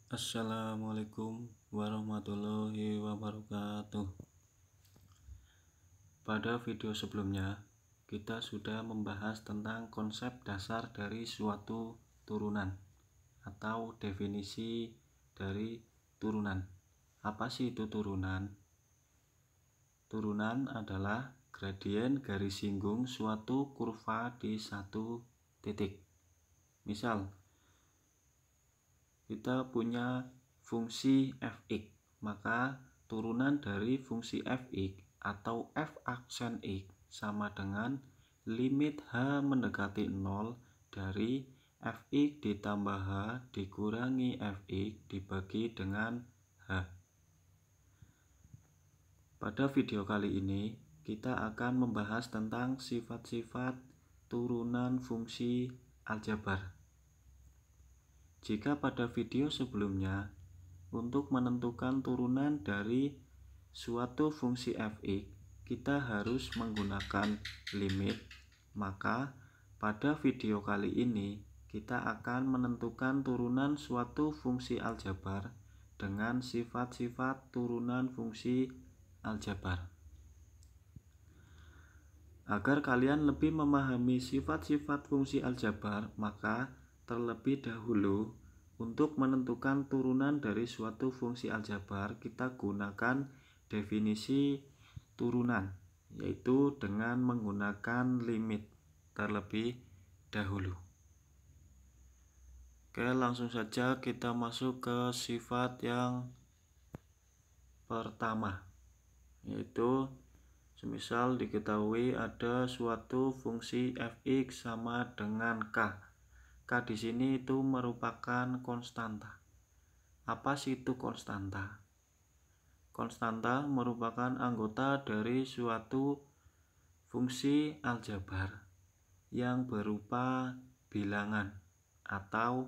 Assalamualaikum warahmatullahi wabarakatuh. Pada video sebelumnya, kita sudah membahas tentang konsep dasar dari suatu turunan atau definisi dari turunan. Apa sih itu turunan? Turunan adalah gradien garis singgung suatu kurva di satu titik. Misal, kita punya fungsi fx, maka turunan dari fungsi fx atau f aksen x sama dengan limit h mendekati 0 dari fx ditambah h dikurangi fx dibagi dengan h. Pada video kali ini kita akan membahas tentang sifat-sifat turunan fungsi aljabar. Jika pada video sebelumnya, untuk menentukan turunan dari suatu fungsi fx, kita harus menggunakan limit, maka pada video kali ini kita akan menentukan turunan suatu fungsi aljabar dengan sifat-sifat turunan fungsi aljabar. Agar kalian lebih memahami sifat-sifat fungsi aljabar, maka terlebih dahulu untuk menentukan turunan dari suatu fungsi aljabar kita gunakan definisi turunan, yaitu dengan menggunakan limit terlebih dahulu. Oke, langsung saja kita masuk ke sifat yang pertama, yaitu semisal diketahui ada suatu fungsi fx sama dengan k. K di sini itu merupakan konstanta. Apa sih itu konstanta? Konstanta merupakan anggota dari suatu fungsi aljabar yang berupa bilangan atau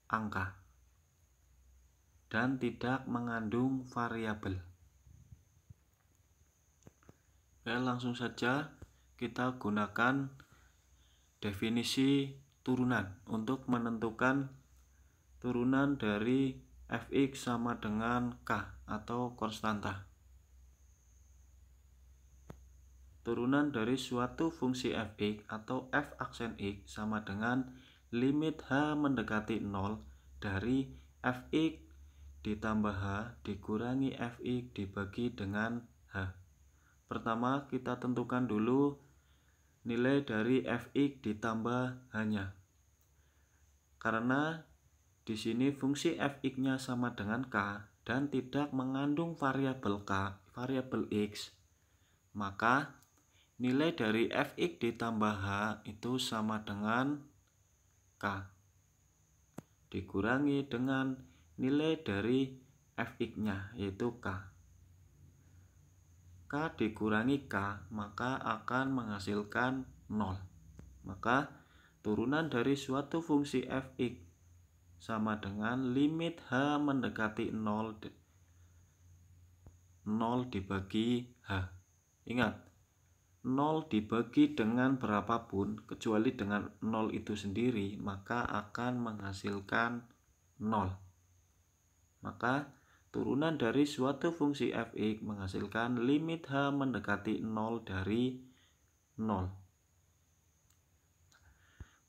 angka dan tidak mengandung variabel. Oke, langsung saja kita gunakan definisi turunan untuk menentukan turunan dari fx sama dengan k atau konstanta. Turunan dari suatu fungsi fx atau f aksen x sama dengan limit h mendekati 0 dari fx ditambah h dikurangi fx dibagi dengan h. Pertama kita tentukan dulu nilai dari fx ditambah h-nya. Karena di sini fungsi fx-nya sama dengan k dan tidak mengandung variabel k, variabel x, maka nilai dari fx ditambah h itu sama dengan k dikurangi dengan nilai dari fx-nya yaitu k. K dikurangi K maka akan menghasilkan 0. Maka turunan dari suatu fungsi fx sama dengan limit h mendekati 0 dibagi h. Ingat, 0 dibagi dengan berapapun kecuali dengan 0 itu sendiri maka akan menghasilkan 0. Maka turunan dari suatu fungsi fx menghasilkan limit h mendekati 0 dari 0.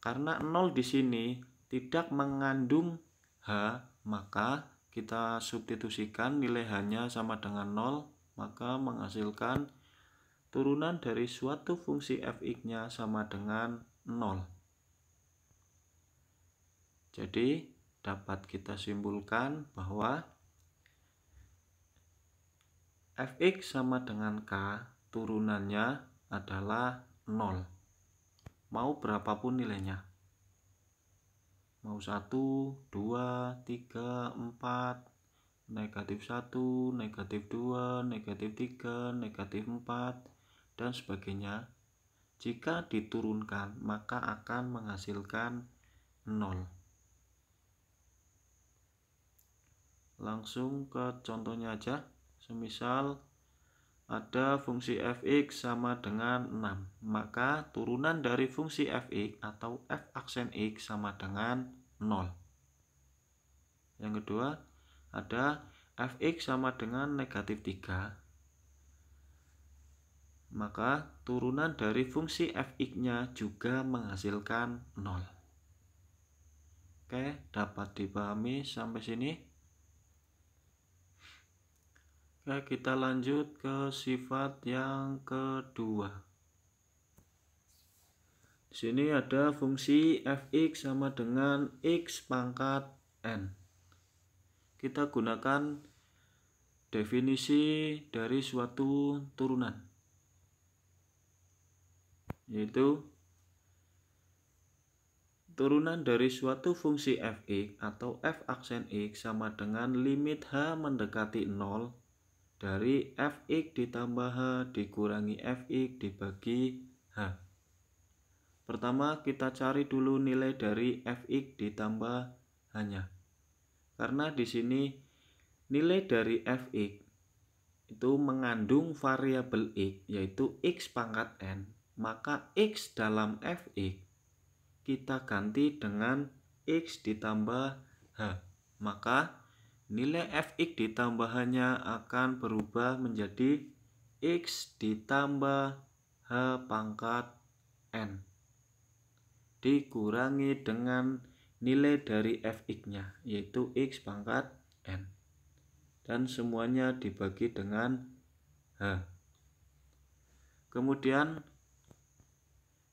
Karena 0 di sini tidak mengandung h, maka kita substitusikan nilai h-nya sama dengan 0, maka menghasilkan turunan dari suatu fungsi fx-nya sama dengan 0. Jadi dapat kita simpulkan bahwa fx sama dengan k turunannya adalah 0. Mau berapapun nilainya. Mau 1, 2, 3, 4, negatif 1, negatif 2, negatif 3, negatif 4, dan sebagainya. Jika diturunkan maka akan menghasilkan 0. Langsung ke contohnya aja. Semisal ada fungsi fx sama dengan 6, maka turunan dari fungsi fx atau f aksen x sama dengan 0. Yang kedua ada fx sama dengan negatif 3. Maka turunan dari fungsi fx-nya juga menghasilkan 0. Oke, dapat dipahami sampai sini. Oke, kita lanjut ke sifat yang kedua. Di sini ada fungsi fx sama dengan x pangkat n. Kita gunakan definisi dari suatu turunan, yaitu turunan dari suatu fungsi fx atau f aksen x sama dengan limit h mendekati 0 dari fx ditambah h dikurangi fx dibagi h. Pertama kita cari dulu nilai dari fx ditambah h-nya. Karena di sini nilai dari fx itu mengandung variabel x yaitu x pangkat n, maka x dalam fx kita ganti dengan x ditambah h. Maka nilai fx ditambahannya akan berubah menjadi x ditambah h pangkat n dikurangi dengan nilai dari fx-nya yaitu x pangkat n, dan semuanya dibagi dengan h. Kemudian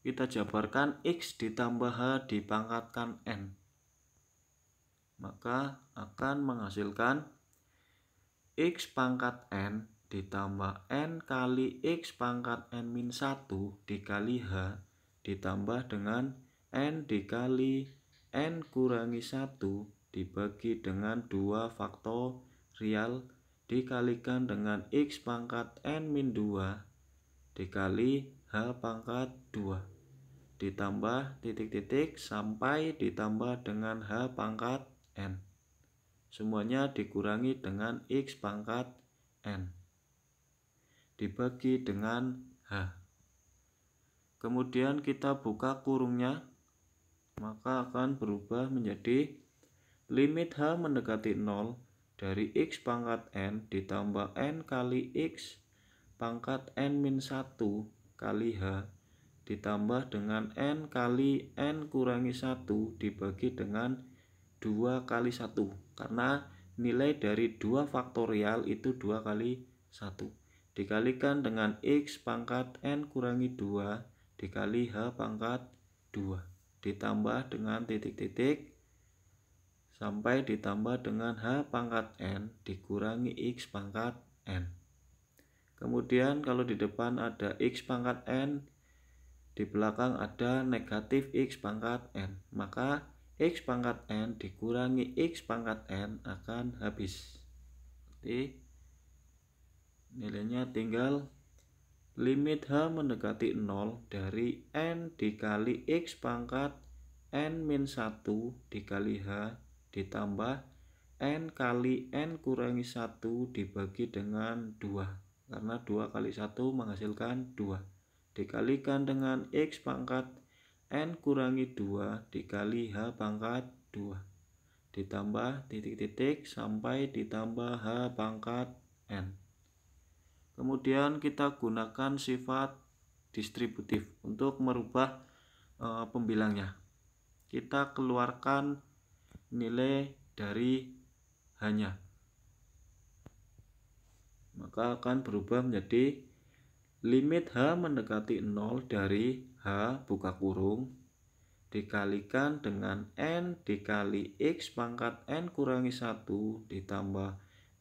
kita jabarkan x ditambah h dipangkatkan n, maka akan menghasilkan x pangkat n ditambah n kali x pangkat n min 1 dikali h ditambah dengan n dikali n kurangi 1 dibagi dengan 2 faktorial dikalikan dengan x pangkat n min 2 dikali h pangkat 2 ditambah titik-titik sampai ditambah dengan h pangkat n. Semuanya dikurangi dengan x pangkat n dibagi dengan h. Kemudian kita buka kurungnya, maka akan berubah menjadi limit h mendekati 0 dari x pangkat n ditambah n kali x pangkat n min 1 kali h ditambah dengan n kali n kurangi 1 dibagi dengan 2 kali 1, karena nilai dari 2 faktorial itu 2 kali 1 dikalikan dengan x pangkat n kurangi 2 dikali h pangkat 2 ditambah dengan titik-titik sampai ditambah dengan h pangkat n dikurangi x pangkat n. Kemudian kalau di depan ada x pangkat n, di belakang ada negatif x pangkat n, maka x pangkat n dikurangi x pangkat n akan habis. Jadi nilainya tinggal limit h mendekati 0 dari n dikali x pangkat n min 1 dikali h ditambah n kali n kurangi 1 dibagi dengan 2, karena 2 kali 1 menghasilkan 2 dikalikan dengan x pangkat n kurangi 2 dikali h pangkat 2 ditambah titik-titik sampai ditambah h pangkat n. Kemudian kita gunakan sifat distributif untuk merubah pembilangnya. Kita keluarkan nilai dari h-nya, maka akan berubah menjadi limit h mendekati 0 dari h buka kurung dikalikan dengan n dikali x pangkat n kurangi 1 ditambah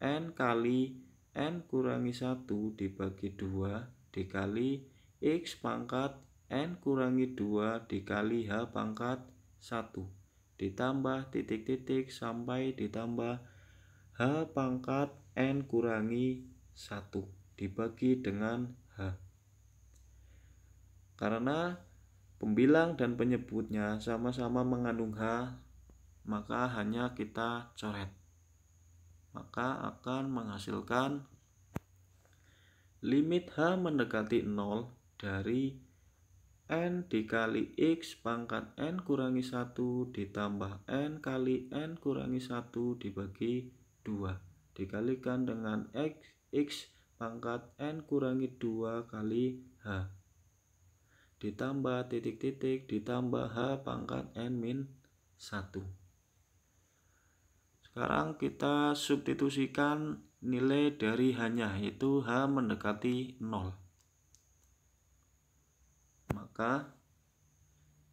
n kali n kurangi 1 dibagi 2 dikali x pangkat n kurangi 2 dikali h pangkat 1 ditambah titik-titik sampai ditambah h pangkat n kurangi 1 dibagi dengan h. Karena pembilang dan penyebutnya sama-sama mengandung h, maka hanya kita coret, maka akan menghasilkan limit h mendekati 0 dari N dikali X pangkat N kurangi 1 ditambah N kali N kurangi 1 dibagi 2 dikalikan dengan X pangkat N kurangi 2 kali H ditambah titik-titik ditambah H pangkat N min 1. Sekarang kita substitusikan nilai dari H-nya, yaitu H mendekati 0. Maka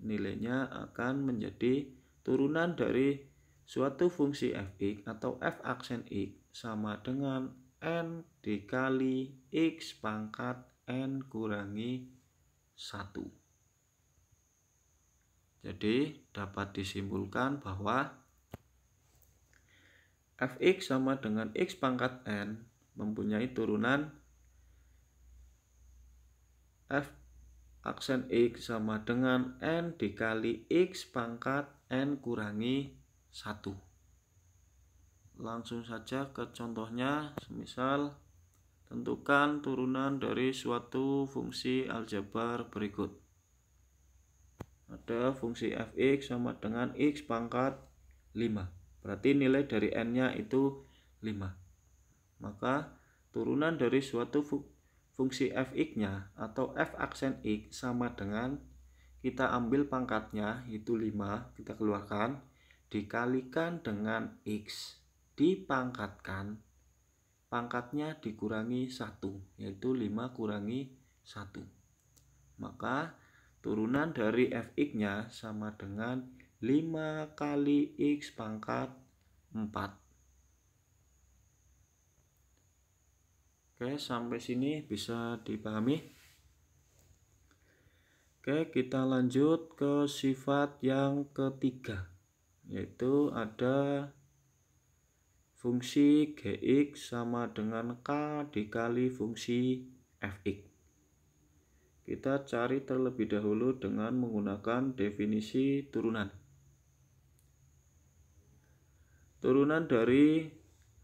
nilainya akan menjadi turunan dari suatu fungsi fx atau f aksen x sama dengan n dikali x pangkat n kurangi 1. Jadi dapat disimpulkan bahwa fx sama dengan x pangkat n mempunyai turunan f aksen x sama dengan n dikali x pangkat n kurangi 1. Langsung saja ke contohnya, semisal tentukan turunan dari suatu fungsi aljabar berikut. Ada fungsi fx sama dengan x pangkat 5. Berarti nilai dari n-nya itu 5. Maka turunan dari suatu fungsi fx-nya atau f aksen x sama dengan kita ambil pangkatnya itu 5, kita keluarkan dikalikan dengan x dipangkatkan pangkatnya dikurangi 1, yaitu 5 kurangi 1. Maka turunan dari fx-nya sama dengan 5 kali x pangkat 4. Oke, sampai sini bisa dipahami. Oke, kita lanjut ke sifat yang ketiga, yaitu ada fungsi gx sama dengan k dikali fungsi fx. Kita cari terlebih dahulu dengan menggunakan definisi turunan. Turunan dari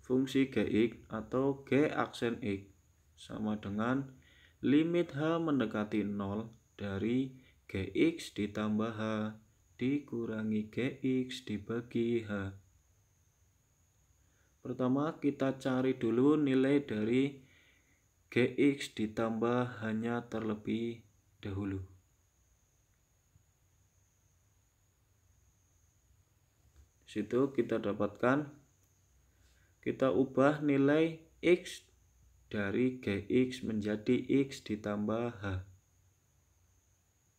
fungsi gx atau g aksen x sama dengan limit h mendekati 0 dari gx ditambah h dikurangi gx dibagi h. Pertama kita cari dulu nilai dari gx ditambah h-nya terlebih dahulu. Di situ kita dapatkan, kita ubah nilai x dari gx menjadi x ditambah h.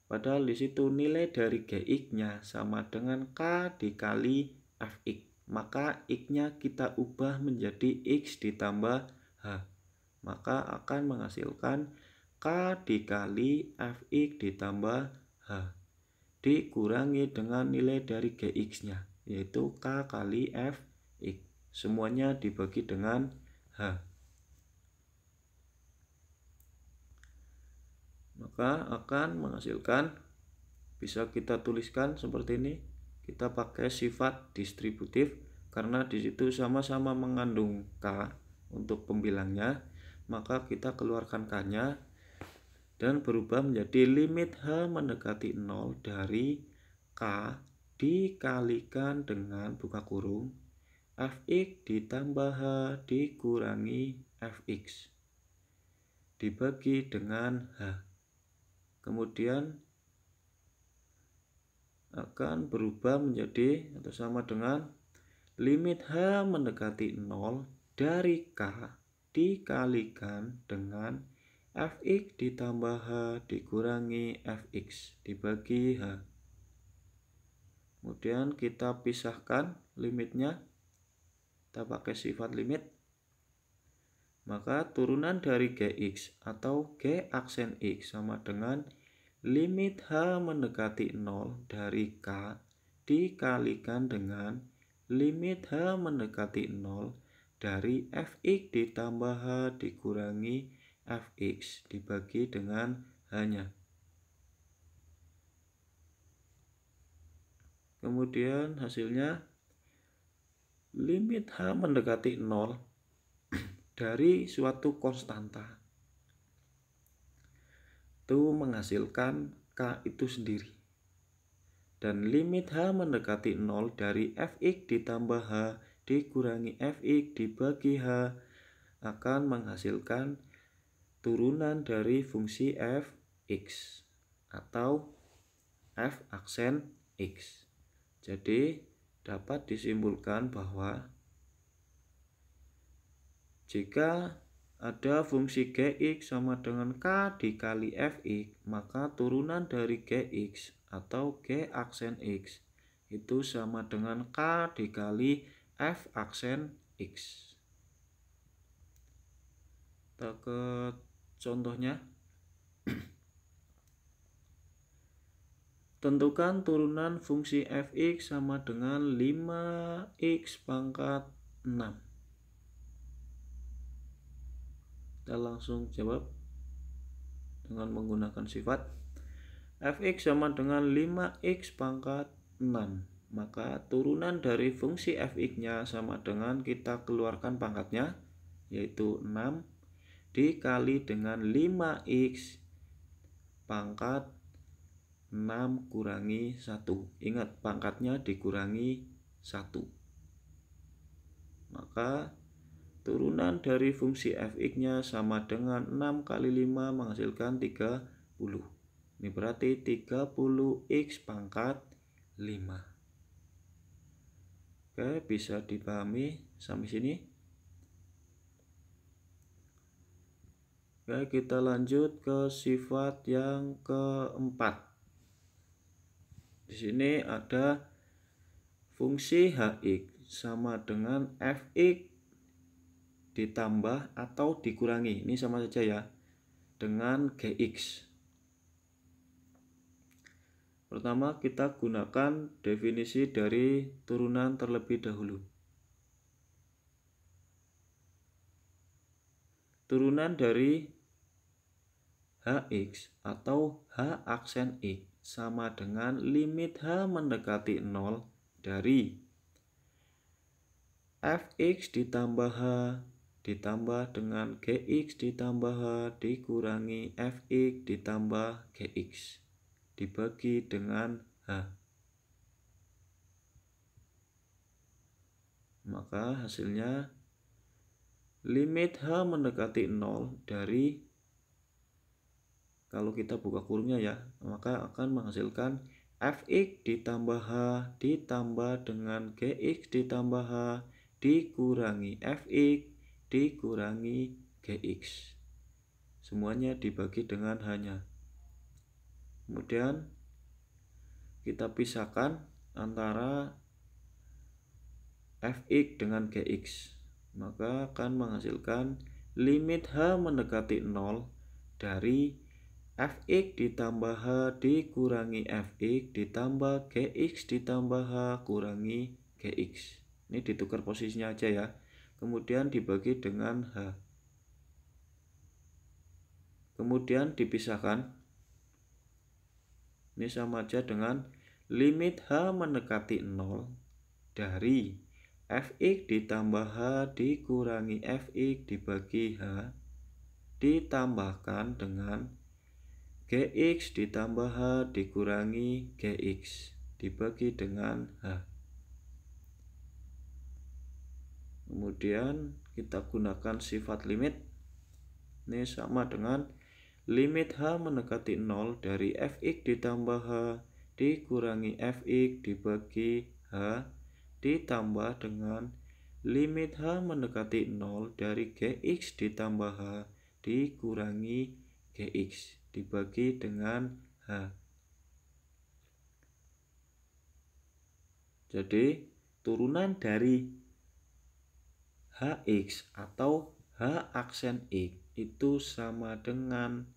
Padahal di situ nilai dari gx-nya sama dengan k dikali fx. Maka x-nya kita ubah menjadi x ditambah h. Maka akan menghasilkan k dikali fx ditambah h dikurangi dengan nilai dari gx-nya, yaitu k kali fx. Semuanya dibagi dengan h. Maka akan menghasilkan, bisa kita tuliskan seperti ini. Kita pakai sifat distributif karena di situ sama-sama mengandung k untuk pembilangnya. Maka kita keluarkan k-nya dan berubah menjadi limit h mendekati 0 dari k dikalikan dengan buka kurung fx ditambah h dikurangi fx dibagi dengan h. Kemudian akan berubah menjadi atau sama dengan limit h mendekati 0 dari k dikalikan dengan fx ditambah h dikurangi fx dibagi h. Kemudian kita pisahkan limitnya, kita pakai sifat limit. Maka turunan dari gx atau g aksen x sama dengan limit h mendekati 0 dari k dikalikan dengan limit h mendekati 0 dari fx ditambah h dikurangi fx dibagi dengan h-nya. Kemudian hasilnya limit h mendekati 0 dari suatu konstanta itu menghasilkan K itu sendiri. Dan limit H mendekati 0 dari Fx ditambah H dikurangi Fx dibagi H akan menghasilkan turunan dari fungsi Fx atau f aksen x. Jadi dapat disimpulkan bahwa jika ada fungsi Gx sama dengan K dikali Fx, maka turunan dari Gx atau G aksen X itu sama dengan K dikali F aksen X. Kita ke contohnya. Tentukan turunan fungsi Fx sama dengan 5x pangkat 6. Kita langsung jawab dengan menggunakan sifat. Fx sama dengan 5x pangkat 6. Maka turunan dari fungsi Fx-nya sama dengan kita keluarkan pangkatnya, yaitu 6 dikali dengan 5x pangkat 6 kurangi 1. Ingat, pangkatnya dikurangi 1. Maka turunan dari fungsi Fx-nya sama dengan 6 kali 5 menghasilkan 30. Ini berarti 30x pangkat 5. Oke, bisa dipahami sampai sini. Oke, kita lanjut ke sifat yang keempat. Di sini ada fungsi Hx sama dengan Fx ditambah atau dikurangi. Ini sama saja ya, dengan Gx. Pertama kita gunakan definisi dari turunan terlebih dahulu. Turunan dari Hx atau H aksen X sama dengan limit H mendekati 0 dari Fx ditambah H ditambah dengan Gx ditambah H dikurangi Fx ditambah Gx dibagi dengan H. Maka hasilnya limit H mendekati 0 dari, kalau kita buka kurungnya ya, maka akan menghasilkan Fx ditambah H ditambah dengan Gx ditambah H dikurangi Fx dikurangi Gx. Semuanya dibagi dengan H-nya. Kemudian kita pisahkan antara Fx dengan Gx. Maka akan menghasilkan limit H mendekati 0 dari Fx ditambah H dikurangi Fx ditambah Gx ditambah H kurangi Gx. Ini ditukar posisinya aja ya. Kemudian dibagi dengan H. Kemudian dipisahkan. Ini sama aja dengan limit H mendekati 0 dari Fx ditambah H dikurangi Fx dibagi H ditambahkan dengan Gx ditambah H dikurangi Gx dibagi dengan H. Kemudian kita gunakan sifat limit. Ini sama dengan limit H mendekati 0 dari Fx ditambah H dikurangi Fx dibagi H ditambah dengan limit H mendekati 0 dari Gx ditambah H dikurangi Gx dibagi dengan H. Jadi turunan dari Hx atau H aksen X itu sama dengan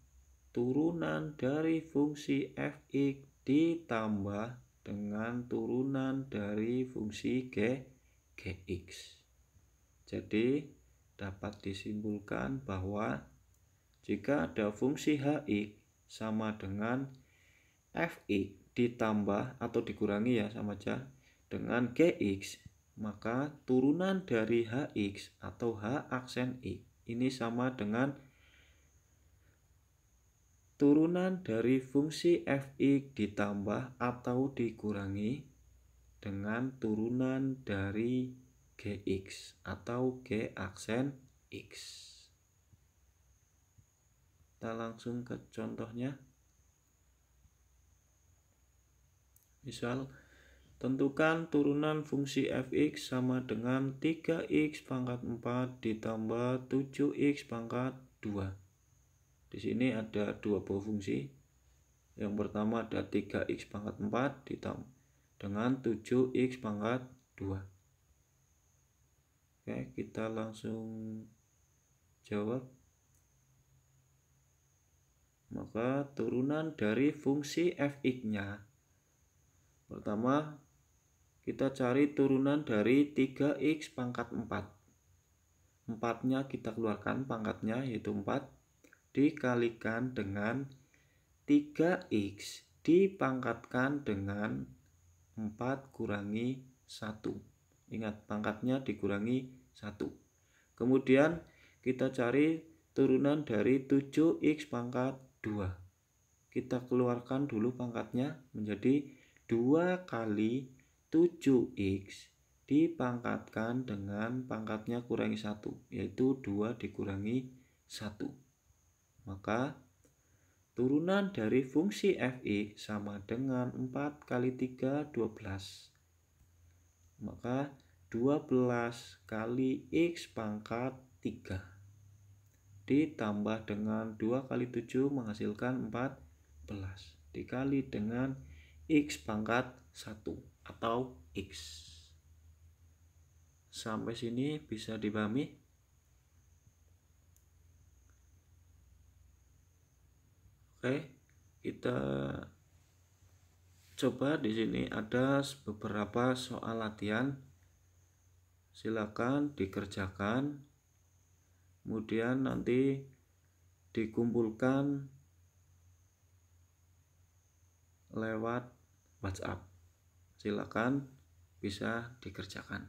turunan dari fungsi Fx ditambah dengan turunan dari fungsi Gx. Jadi dapat disimpulkan bahwa jika ada fungsi Hx sama dengan Fx ditambah atau dikurangi ya sama aja dengan Gx, maka turunan dari Hx atau H aksen X ini sama dengan turunan dari fungsi fx ditambah atau dikurangi dengan turunan dari gx atau g aksen x. Kita langsung ke contohnya. Misal, tentukan turunan fungsi fx sama dengan 3x pangkat 4 ditambah 7x pangkat 2. Di sini ada dua buah fungsi. Yang pertama ada 3x pangkat 4 ditambah dengan 7x pangkat 2. Oke, kita langsung jawab. Maka turunan dari fungsi fx-nya. Pertama, kita cari turunan dari 3x pangkat 4. 4-nya kita keluarkan pangkatnya yaitu 4. Dikalikan dengan 3x dipangkatkan dengan 4 kurangi 1. Ingat, pangkatnya dikurangi 1. Kemudian kita cari turunan dari 7x pangkat 2. Kita keluarkan dulu pangkatnya menjadi 2 kali 7x dipangkatkan dengan pangkatnya kurangi 1, yaitu 2 dikurangi 1. Maka turunan dari fungsi fx sama dengan 4 kali 3, 12. Maka 12 kali x pangkat 3 ditambah dengan 2 kali 7 menghasilkan 14. Dikali dengan x pangkat 1 atau x. Sampai sini bisa dipahami? Oke, kita coba di sini ada beberapa soal latihan. Silakan dikerjakan. Kemudian nanti dikumpulkan lewat WhatsApp. Silakan bisa dikerjakan.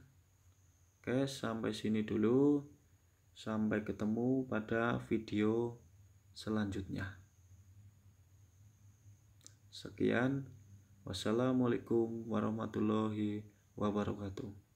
Oke, sampai sini dulu. Sampai ketemu pada video selanjutnya. Sekian, wassalamualaikum warahmatullahi wabarakatuh.